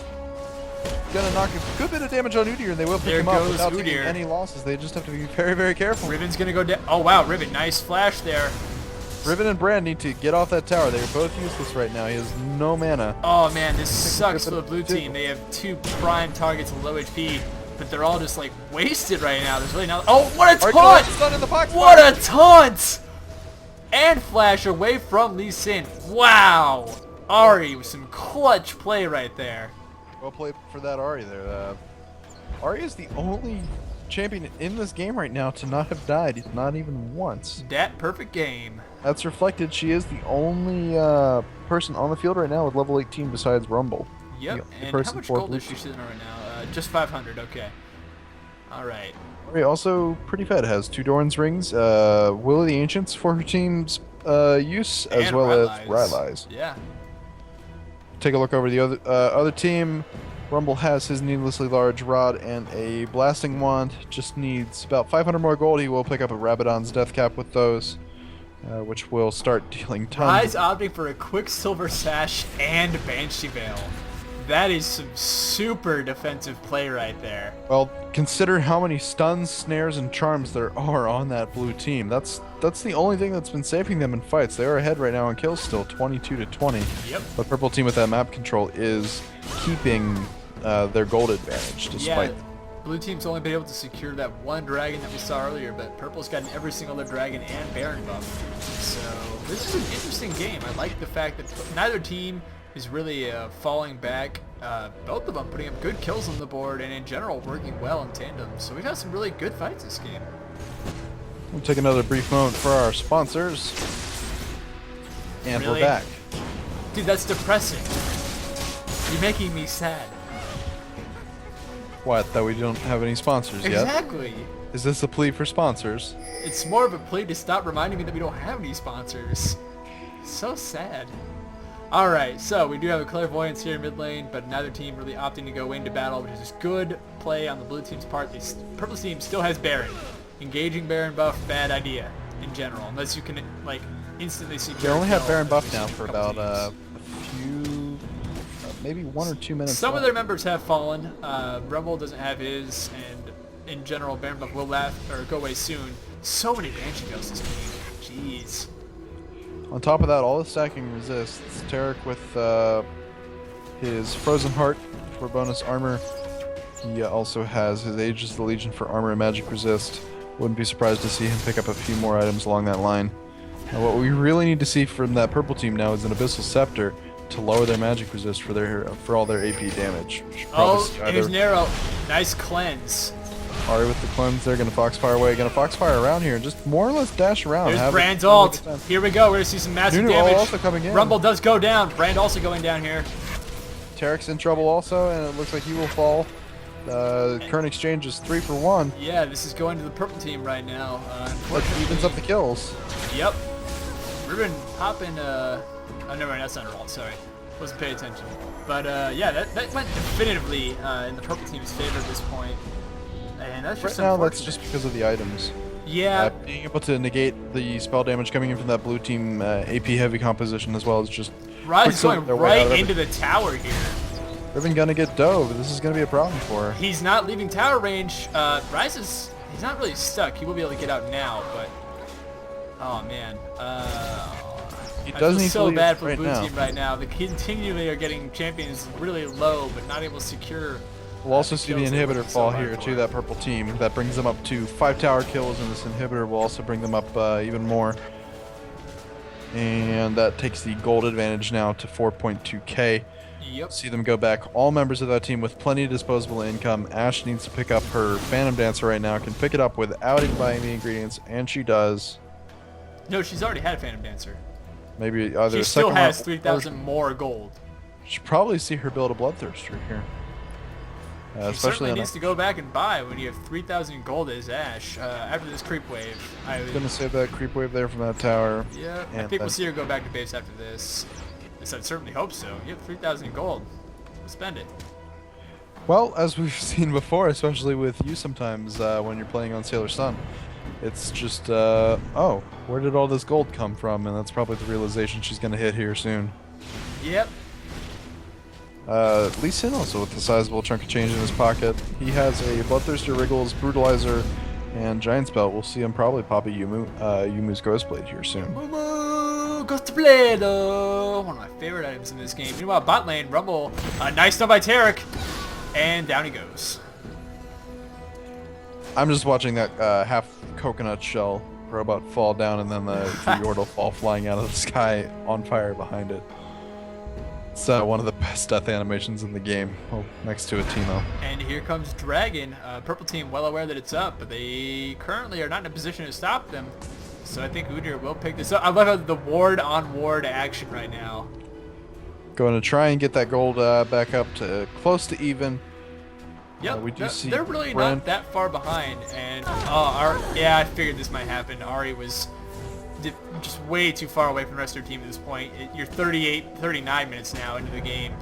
Gonna knock a good bit of damage on Udyr, and they will pick There him up goes without taking Udyr. any losses. They just have to be very careful. Riven's going to go down. Oh, wow, Riven. Nice flash there. Riven and Brand need to get off that tower. They are both useless right now. He has no mana. Oh, man, this sucks for Riven the blue too. team. They have 2 prime targets with low HP, but they're all just, like, wasted right now. There's really not... Oh, what a taunt! Stun in the box. What a taunt! And flash away from Lee Sin. Wow! Ahri with some clutch play right there. Well played for that Ahri there. Ahri is the only champion in this game right now to not have died, not even once. That perfect game. That's reflected. She is the only person on the field right now with level 18 besides Rumble. Yep, The and person how much for gold blue is she sitting on right now? Just 500, okay. Alright. Ahri also pretty fed. Has 2 Doran's rings, Will of the Ancients for her team's use, as And well as Rylai's. Rylai's. Yeah. Take a look over the other team. Rumble has his needlessly large rod and a blasting wand. Just needs about 500 more gold. He will pick up a Rabadon's death cap with those, which will start dealing tons. Ryze opting for a Quicksilver Sash and Banshee Veil. That is some super defensive play right there. Well, consider how many stuns, snares, and charms there are on that blue team. That's the only thing that's been saving them in fights. They are ahead right now in kills still, 22-20. Yep. The purple team with that map control is keeping their gold advantage despite. Yeah, blue team's only been able to secure that 1 dragon that we saw earlier, but purple's gotten every single other dragon and Baron buff. So this is an interesting game. I like the fact that neither team is really falling back. Both of them putting up good kills on the board and in general working well in tandem. So we've had some really good fights this game. We'll take another brief moment for our sponsors. And Really? we're back. Dude, that's depressing. You're making me sad. What, that we don't have any sponsors yet? Exactly. Is this a plea for sponsors? It's more of a plea to stop reminding me that we don't have any sponsors. So sad. Alright, so we do have a clairvoyance here in mid lane, but neither team really opting to go into battle, which is good play on the blue team's part. The purple team still has Baron. Engaging Baron buff, bad idea in general, unless you can like instantly see. They only have Baron buff now for about a few, maybe 1 or 2 minutes. Some of their members have fallen. Rumble doesn't have his, and in general, Baron buff will go away soon. So many banshee ghosts this game. Jeez. On top of that, all the stacking resists. Tarek with his Frozen Heart for bonus armor. He also has his Aegis of the Legion for armor and magic resist. Wouldn't be surprised to see him pick up a few more items along that line. Now, what we really need to see from that purple team now is an Abyssal Scepter to lower their magic resist for all their AP damage. Oh, here's Nero. Nice cleanse. Ari with the cleanse, they're gonna Foxfire away, gonna Foxfire around here, and just more or less dash around. There's Brand's ult. Here we go. We're gonna see some massive damage. Also coming in. Rumble does go down. Brand also going down here. Tarek's in trouble also, and it looks like he will fall. Current exchange is 3 for 1. Yeah, this is going to the purple team right now. That evens up the kills. Yep. Ruben popping. Oh, never mind. That's not her ult. Sorry, wasn't paying attention. But yeah, that went definitively in the purple team's favor at this point. And that's just right now, that's just because of the items. Yeah. Being able to negate the spell damage coming in from that blue team AP heavy composition as well as just. Rise is going right into the tower here. Riven gonna get dove. This is gonna be a problem for her. He's not leaving tower range. Rise he's not really stuck. He will be able to get out now, but oh man. He does need so to leave bad for right blue now. team right now. They continually are getting champions really low, but not able to secure. We'll also see the inhibitor fall here to that purple team. That brings them up to 5 tower kills, and this inhibitor will also bring them up even more. And that takes the gold advantage now to 4.2k. Yep. See them go back. All members of that team with plenty of disposable income. Ash needs to pick up her Phantom Dancer right now. Can pick it up without even buying the ingredients, and she does. No, she's already had a Phantom Dancer. Maybe either She a still second has one 3,000 more gold. Should probably see her build a Bloodthirster here. She Especially certainly needs to go back and buy when you have 3,000 gold as Ash. After this creep wave, I was gonna save that creep wave there from that tower. Yeah, I think we'll see her go back to base after this. At least I certainly hope so. You have 3,000 gold. Spend it. Well, as we've seen before, especially with you sometimes when you're playing on Sailor Sun, it's just, oh, where did all this gold come from? And that's probably the realization she's going to hit here soon. Yep. Lee Sin also with a sizable chunk of change in his pocket. He has a Bloodthirster, Wriggles, Brutalizer, and Giant's Belt. We'll see him probably pop a Yumu's Ghostblade here soon. Ghostblade! One of my favorite items in this game. Meanwhile, bot lane, Rumble, nice done by Tarek, and down he goes. I'm just watching that half coconut shell robot fall down and then the Yordle fall flying out of the sky on fire behind it. It's one of the best death animations in the game, next to a Teemo. And here comes Dragon. Purple team well aware that it's up, but they currently are not in a position to stop them. So I think Udyr will pick this up. I love the ward-on-ward action right now. Going to try and get that gold back up to close to even. Yep, we do see they're really Brand. not that far behind. And yeah, I figured this might happen. Ari was just way too far away from the rest of their team at this point. You're 39 minutes now into the game.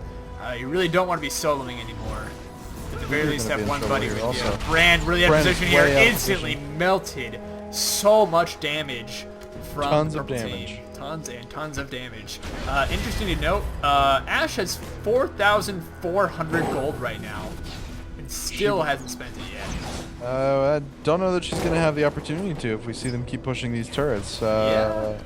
You really don't want to be soloing anymore. At the very least, have one buddy with you. Brand really out of position here. Instantly melted. So much damage from tons the of damage. team. Tons and tons of damage. Interesting to note, Ash has 4,400 gold right now. And still hasn't spent it yet. I don't know that she's going to have the opportunity to if we see them keep pushing these turrets. Yeah.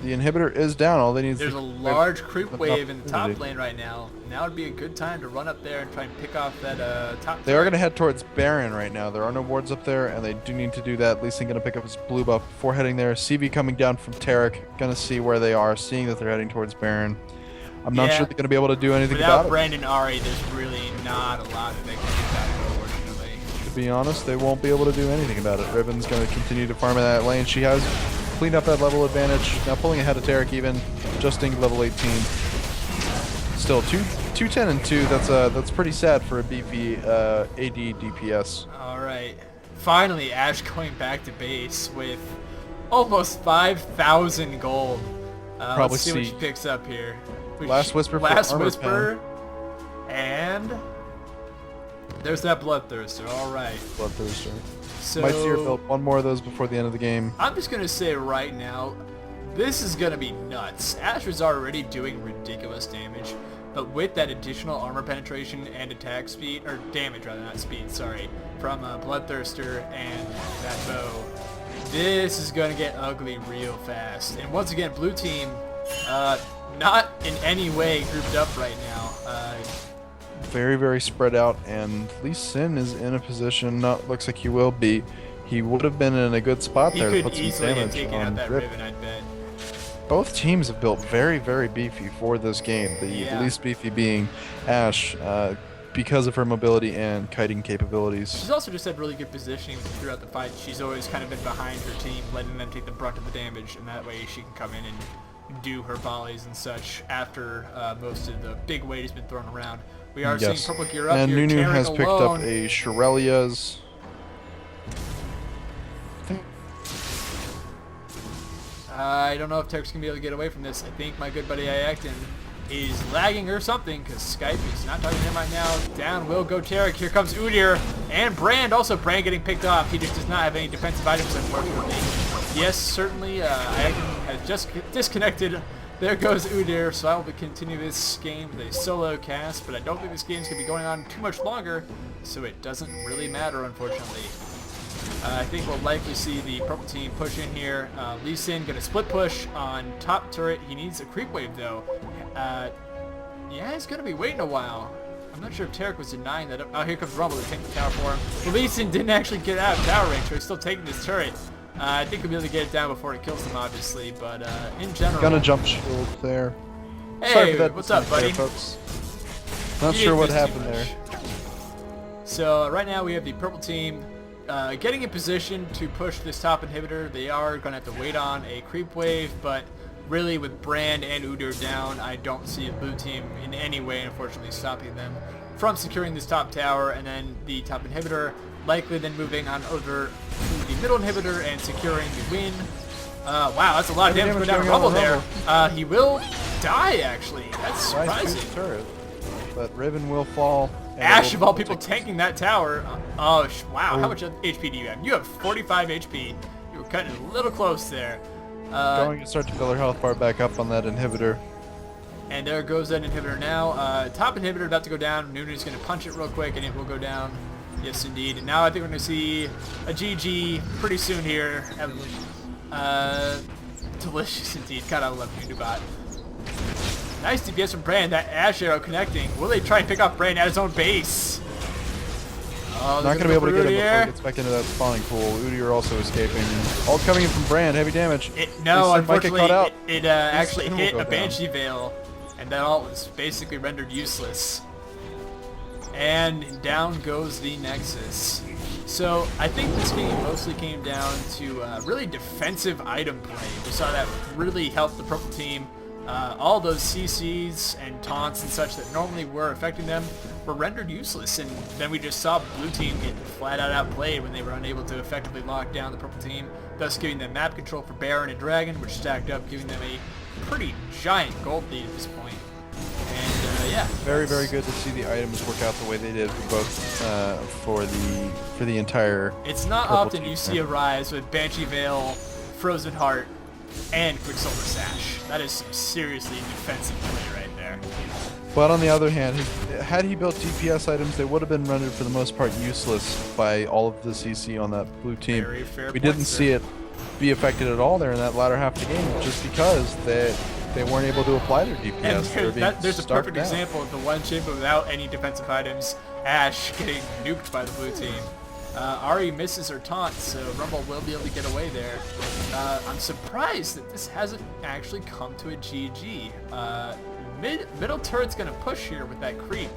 The inhibitor is down. All they need is There's a large creep wave in the top lane right now. Now would be a good time to run up there and try and pick off that top. They are going to head towards Baron right now. There are no wards up there, and they do need to do that. Lee Sin going to pick up his blue buff before heading there. CV coming down from Tarek. Going to see where they are, seeing that they're heading towards Baron. I'm not sure they're going to be able to do anything about it. Without Brandon Ari, there's really not a lot that they can do about it, unfortunately. To be honest, they won't be able to do anything about it. Riven's going to continue to farm in that lane. She has cleaned up that level advantage. Now pulling ahead of Tarek even, just in level 18. Still 2 210 and 2. That's pretty sad for a beefy AD DPS. All right. Finally, Ash going back to base with almost 5,000 gold. Probably let's see what see. she picks up here. Last Whisper for Last armor Whisper. And there's that Bloodthirster. All right. Bloodthirster. So Might see her build one more of those before the end of the game. I'm just going to say right now, this is going to be nuts. Ash is already doing ridiculous damage, but with that additional armor penetration and attack speed, or damage rather, not speed, sorry, from Bloodthirster and that bow, this is going to get ugly real fast. And once again, blue team, not in any way grouped up right now. Very, very spread out, and Lee Sin is in a position, looks like he will be. He would have been in a good spot He there to could put some easily have damage taken on out that Rip. Riven, I'd bet. Both teams have built very, very beefy for this game. The least beefy being Ash, because of her mobility and kiting capabilities. She's also just had really good positioning throughout the fight. She's always kind of been behind her team, letting them take the brunt of the damage, and that way she can come in and do her volleys and such after most of the big weight has been thrown around. We are seeing purple gear up and here. Nunu Tarek has picked alone. up a Shirelia's. I don't know if Tarek's going to be able to get away from this. I think my good buddy Iaqton is lagging or something, because Skype is not talking to him right now. Down will go Tarek. Here comes Udyr and Brand. Also, Brand getting picked off. He just does not have any defensive items, unfortunately. Yes, certainly, Iaqton has just disconnected. There goes Udyr, so I will continue this game with a solo cast, but I don't think this game's going to be going on too much longer, so it doesn't really matter, unfortunately. I think we'll likely see the purple team push in here. Lee Sin going to split push on top turret. He needs a creep wave, though. Yeah, he's going to be waiting a while. I'm not sure if Tarek was denying that. Oh, here comes Rumble to take the tower for him. But Lee Sin didn't actually get out of tower range, so he's still taking this turret. I think he'll be able to get it down before it kills him, obviously, but in general... Gonna jump shield there. Hey, Sorry for that what's up, buddy? folks. Not You sure didn't what miss happened too there. much. So right now we have the purple team getting in position to push this top inhibitor. They are going to have to wait on a creep wave, but really with Brand and Udyr down, I don't see the blue team in any way, unfortunately, stopping them from securing this top tower, and then the top inhibitor likely then moving on over to the middle inhibitor and securing the win. Wow, that's a lot of damage going down to Rumble there. He will die, actually. That's surprising. Turret, but Riven will fall. Ash, of all people, tanking that tower. Oh, wow. How much HP do you have? You have 45 HP. You were cutting it a little close there. Going to start to fill her health bar back up on that inhibitor. And there goes that inhibitor now. Top inhibitor about to go down. Nunu's going to punch it real quick, and it will go down. Yes, indeed. And now I think we're going to see a GG pretty soon here. Delicious indeed. God, I love Nunubot. Nice DPS from Brand. That Ash arrow connecting. Will they try and pick off Brand at his own base? Oh, Not going to be able to get him before he gets back into that spawning pool. Udyr also escaping. All coming in from Brand. Heavy damage. No, unfortunately, it actually Sin hit will a go Banshee Veil, and that ult was basically rendered useless. And down goes the Nexus. So I think this game mostly came down to really defensive item play. We saw that really help the purple team. All those CCs and taunts and such that normally were affecting them were rendered useless, and then we just saw blue team get flat out outplayed when they were unable to effectively lock down the purple team, thus giving them map control for Baron and Dragon, which stacked up, giving them a pretty giant gold lead at this point. And yeah, very, very good to see the items work out the way they did for both for the entire. It's not often you see a Rise with Banshee Veil, Frozen Heart, and Quicksilver Sash. That is some seriously defensive play right there. But on the other hand, had he built DPS items, they would have been rendered for the most part useless by all of the CC on that blue team. Very fair We point, didn't sir. see it be affected at all there in that latter half of the game, just because they weren't able to apply their DPS. And there's a perfect down. example of the one champ without any defensive items. Ash getting nuked by the blue team. Ari misses her taunt, so Rumble will be able to get away there. I'm surprised that this hasn't actually come to a GG. Middle turret's going to push here with that creep,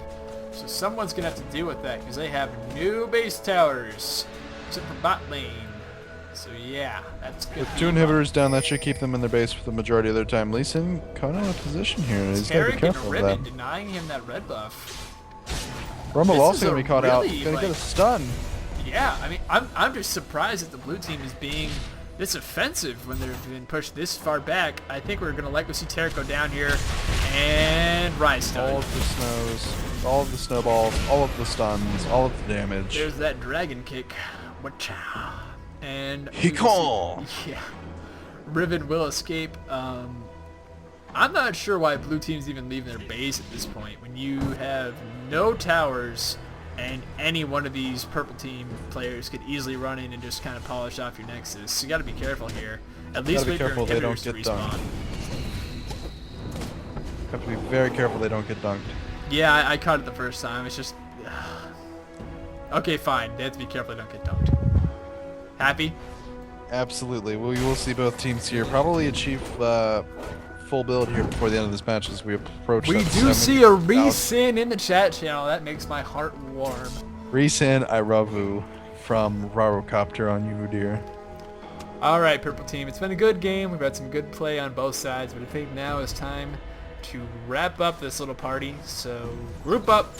so someone's going to have to deal with that because they have new base towers, except for bot lane. So yeah, that's good. With 2 inhibitors down, that should keep them in their base for the majority of their time. Lee Sin kind of out of position here. He's got to be Tarek careful and of Riven that. denying him that red buff. Rumble This also is going to a be caught out. really, He's going to like- get a stun. Yeah, I mean, I'm just surprised that the blue team is being this offensive when they've been pushed this far back. I think we're going to likely see Tarek go down here and Rise All stun. of the snows, all of the snowballs, all of the stuns, all of the damage. There's that dragon kick. Wacha. And He call. Yeah. Riven will escape. I'm not sure why blue team's even leaving their base at this point when you have no towers and any one of these purple team players could easily run in and just kind of polish off your nexus. So you got to be careful here. At least Gotta be wait for careful your they don't inhibitors to get respawn. dunked. Have to be very careful they don't get dunked. Yeah, I caught it the first time. It's just... Okay, fine. They have to be careful they don't get dunked. Happy? Absolutely. We will see both teams here probably achieve full build here before the end of this match as we approach. We that do see a 70,000. re-sin in the chat channel. That makes my heart warm. Resin Iravu from Rarocopter on you, dear. All right, purple team. It's been a good game. We've had some good play on both sides, but I think now is time to wrap up this little party. So group up,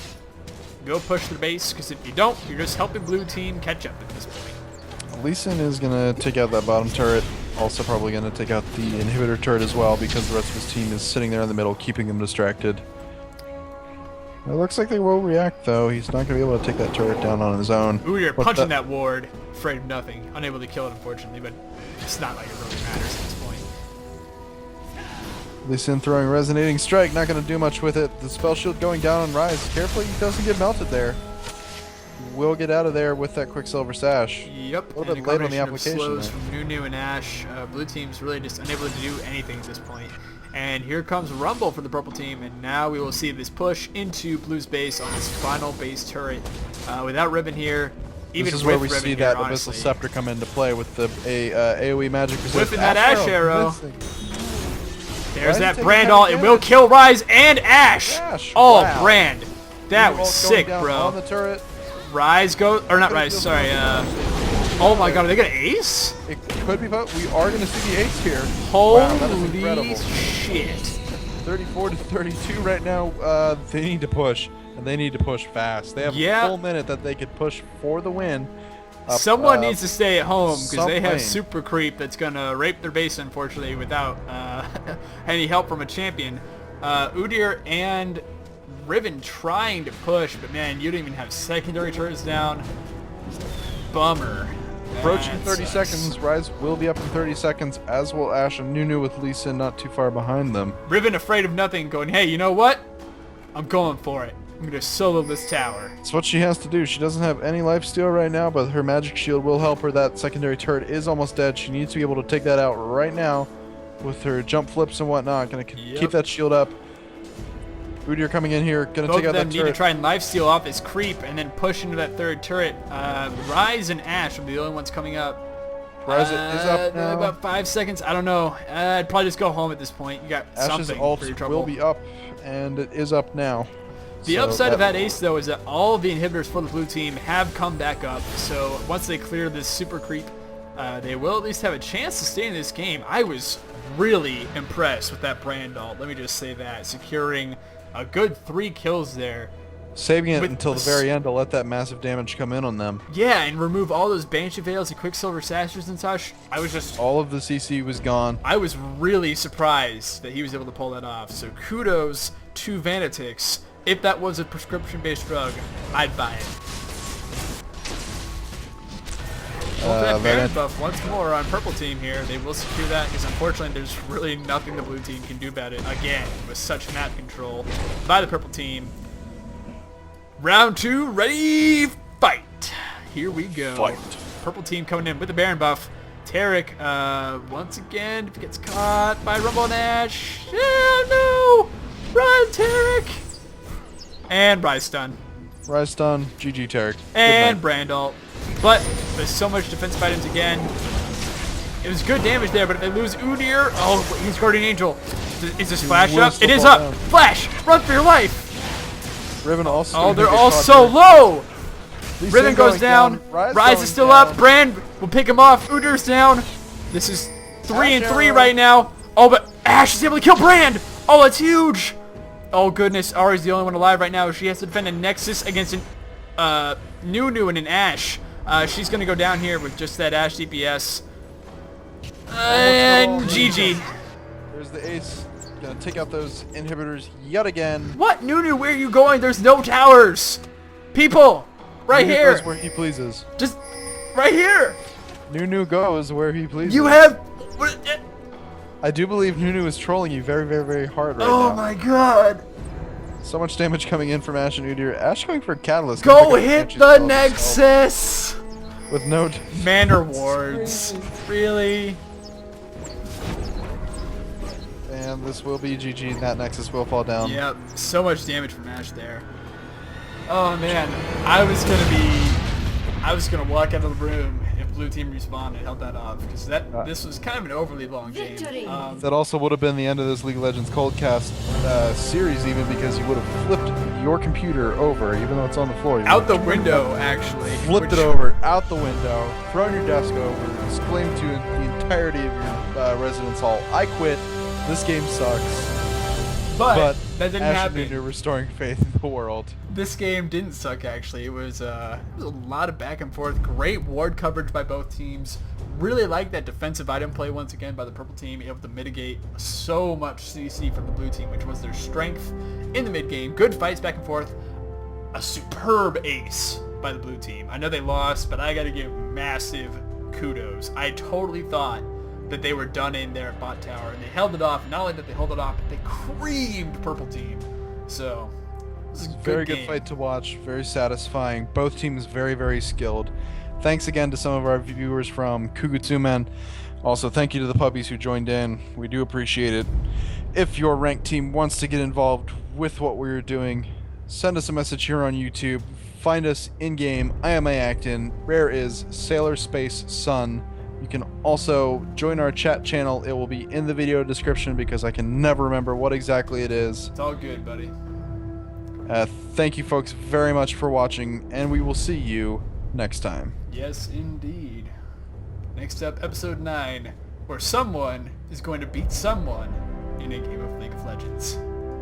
go push the base, because if you don't, you're just helping blue team catch up at this point. Lee Sin is going to take out that bottom turret. Also probably going to take out the inhibitor turret as well because the rest of his team is sitting there in the middle keeping him distracted. It looks like they will react though. He's not going to be able to take that turret down on his own. Ooh, you're But punching that ward. Afraid of nothing. Unable to kill it, unfortunately, but it's not like it really matters at this point. Lee Sin throwing Resonating Strike, not going to do much with it. The spell shield going down on Rise. Carefully he doesn't get melted there. Will get out of there with that Quicksilver Sash. Yep. A little and bit late on the combination of application slows there. from Nunu and Ash. Blue team's really just unable to do anything at this point. And here comes Rumble for the purple team, and now we will see this push into blue's base on this final base turret. Without Ribbon here, even This is with where we Ribbon see here, that honestly. Abyssal Scepter come into play with the AoE magic. resist. Whipping that Ash arrow. Missing. There's Why that is he taking Brand heavy ult. It will damage? kill Rise and Ash. Ash, Oh, wow. Brand. That was Ult going sick, down bro. On the turret. Rise go or not Rise, sorry. Oh my god, are they gonna ace? It could be, but we are going to see the ace here. Wow, that is Holy incredible. shit. 34 to 32 right now. They need to push, and they need to push fast. They have Yeah. a full minute that they could push for the win. Someone needs to stay at home because they have something. super creep that's gonna rape their base, unfortunately, without any help from a champion. Udyr and Riven trying to push, but man, you don't even have secondary turrets down. Bummer. Approaching That 30 sucks. seconds. Rise will be up in 30 seconds, as will Ash and Nunu with Lee Sin not too far behind them. Riven afraid of nothing, going, hey, you know what? I'm going for it. I'm gonna solo this tower. It's what she has to do. She doesn't have any lifesteal right now, but her magic shield will help her. That secondary turret is almost dead. She needs to be able to take that out right now with her jump flips and whatnot. Gonna keep that shield up. Udyr coming in here, gonna Both take out of them that need to turret. try and lifesteal off his creep and then push into that third turret. Rise and Ash will be the only ones coming up. Rise is up now. About 5 seconds. I don't know. I'd probably just go home at this point. You got Ash's something ult for your trouble. will be up, and it is up now. The So upside of that ace, though, is that all of the inhibitors for the blue team have come back up. So once they clear this super creep, they will at least have a chance to stay in this game. I was really impressed with that Brand ult. Let me just say that. Securing a good 3 kills there. Saving it with until the very end to let that massive damage come in on them. Yeah, and remove all those Banshee Veils and Quicksilver Sashers and such. All of the CC was gone. I was really surprised that he was able to pull that off. So kudos to Vanatix. If that was a prescription-based drug, I'd buy it. That Baron buff once more on purple team here. They will secure that because unfortunately there's really nothing the blue team can do about it. Again, with such map control by the purple team. Round 2, ready, fight. Here we go. Fight. Purple team coming in with the Baron buff. Tarek, once again, if he gets caught by Rumble and Ash. Yeah, no! Run, Tarek! And Rise stun. Rise stun, GG Tarek. And Brand ult. But there's so much defensive items again. It was good damage there, but if they lose Udyr, oh, he's Guardian Angel. Is this flash will up? still It is fall up. down. Flash, run for your life. Riven also. Oh, they're gonna get all caught so there. low. Riven goes down. Rise is still up. Brand will pick him off. Udyr's down. This is 3 and 3 right now. Oh, but Ashe is able to kill Brand. Oh, that's huge. Oh, goodness. Ari's the only one alive right now. She has to defend a Nexus against an Nunu and an Ashe. She's going to go down here with just that Ashe DPS. And GG. There's the ace. Gonna take out those inhibitors yet again. What? Nunu, where are you going? There's no towers. People, right Nunu here. goes where he pleases. Just right here. Nunu goes where he pleases. You have... I do believe Nunu is trolling you very, very, very hard right now. Oh my god. So much damage coming in from Ashe and Udyr. Ashe going for a Catalyst. Go hit the Nexus. With no... Manor wards. Really? And this will be GG, and that Nexus will fall down. Yep, so much damage from Ashe there. Oh man, I was gonna walk out of the room if blue team respawned and held that off, because this was kind of an overly long game. That also would have been the end of this League of Legends Coldcast series, even because you would have flipped your computer over, even though it's on the floor. Out the window, actually. Flipped it over, out the window, thrown your desk over, exclaimed to the entirety of your residence hall, "I quit. This game sucks." But that didn't Ashe happen. and Nunu restoring faith in the world. This game didn't suck, actually. It was a lot of back and forth. Great ward coverage by both teams. Really like that defensive item play once again by the purple team, able to mitigate so much CC from the blue team, which was their strength in the mid game. Good fights back and forth. A superb ace by the blue team. I know they lost, but I got to give massive kudos. I totally thought that they were done in there at bot tower, and they held it off. Not only did they hold it off, but they creamed purple team. So this is a Very good fight to watch, very satisfying. Both teams very, very skilled. Thanks again to some of our viewers from Kugutsumen. Also, thank you to the puppies who joined in. We do appreciate it. If your ranked team wants to get involved with what we're doing, send us a message here on YouTube. Find us in-game. I am Iaqton. Rare is Sailor Space Sun. You can also join our chat channel. It will be in the video description because I can never remember what exactly it is. It's all good, buddy. Thank you folks very much for watching, and we will see you next time. Yes, indeed. Next up, episode 9, where someone is going to beat someone in a game of League of Legends.